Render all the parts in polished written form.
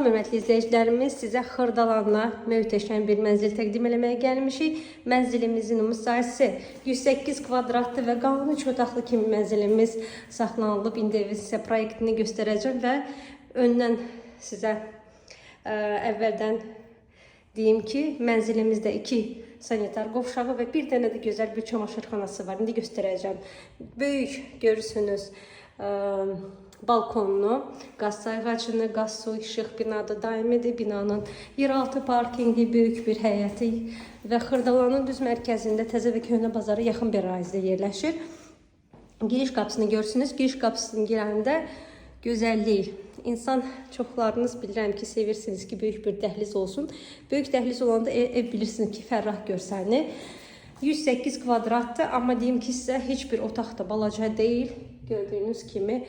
Salam hörmətli izləyicilərimiz, sizə Xırdalanla möhtəşəm bir mənzil təqdim eləməyə gəlmişik. Mənzilimizin müsaitəsi 108 kvadratlı və qanuni 3 otaqlı kimi mənzilimiz saxlanılıb. İndi sizə proyektini göstərəcəm və öndən sizə əvvəldən deyim ki, mənzilimizdə 2 sanitar qovşağı və bir dənə də gözəl bir çamaşırxanası var. İndi göstərəcəm. Böyük görürsünüz balkonunu, qaz sayğacını, qaz su, işıq binada daimidir. Binanın yeraltı parkingi, böyük bir həyəti və Xırdalanın düz mərkəzində Təzə və Köhnə bazara yaxın bir ərazidə yerləşir. Giriş qapısını görürsünüz. Giriş qapısını girəndə gözəllik. İnsan çoxlarınız bilirəm ki, sevirsiniz ki, böyük bir dəhliz olsun. Böyük dəhliz olanda ev bilirsiniz ki, fərrah görsənir. 108 kvadratdır, amma deyim ki, sizə heç bir otaq da balaca deyil. Gördüyünüz kimi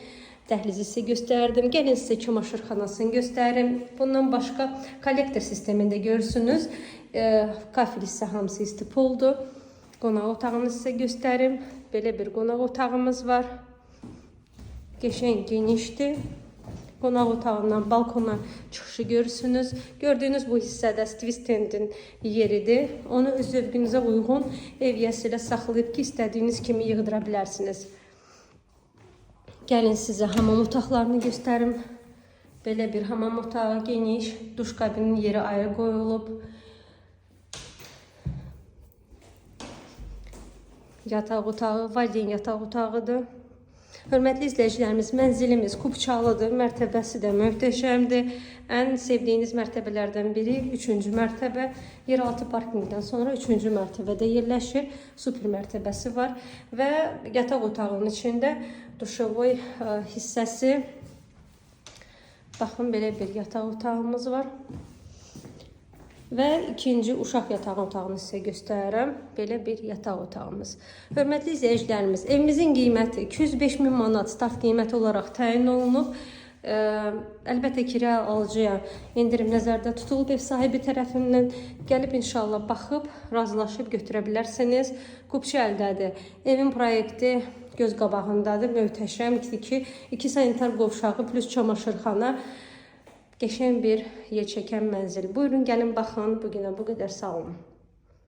dəhlizi sizə göstərdim. Gəlin sizə çamaşırxanasını göstərim. Bundan başqa kollektor sistemində görürsünüz. Kafel isə hamısı istipoldur. Qonaq otağını sizə göstərim. Belə bir qonaq otağımız var. Qəşəng genişdir. Qonaq otağından balkona çıxışı görürsünüz. Gördüyünüz bu hissədə twistendin yeridir. Onu öz zövqünüzə uyğun ev yəsi ilə saxlayıb ki, istədiyiniz kimi yığdıra bilərsiniz. Gəlin sizə hamam otaqlarını göstərim. Belə bir hamam otağı geniş, duş kabinin yeri ayrı qoyulub. Yataq otağı, valideyn yataq otağıdır. Hörmətli izləyicilərimiz, mənzilimiz kubçalıdır, mərtəbəsi də möhtəşəmdir. Ən sevdiyiniz mərtəbələrdən biri 3-cü mərtəbə. Yeraltı parkingdən sonra 3-cü mərtəbədə yerləşir. Super mərtəbəsi var və yataq otağının içində duşevoy hissəsi. Baxın, belə bir yataq otağımız var. Və ikinci uşaq yataq otağını sizə göstərirəm. Belə bir yataq otağımız. Hörmətli izləyicilərimiz, evimizin qiyməti 205.000 manat start qiyməti olaraq təyin olunub. Əlbəttə ki, real alıcıya endirim nəzərdə tutulub ev sahibi tərəfindən. Gəlib inşallah baxıb, razılaşıb götürə bilərsiniz. Kupçu əldədir. Evin proyekti göz qabağındadır. Möhtəşəmdir ki, 2 sanitar qovşağı plus çamaşırxana. Qəşəng bir yer çəkən mənzil. Buyurun, gəlin baxın. Bu günə bu qədər, sağ olun.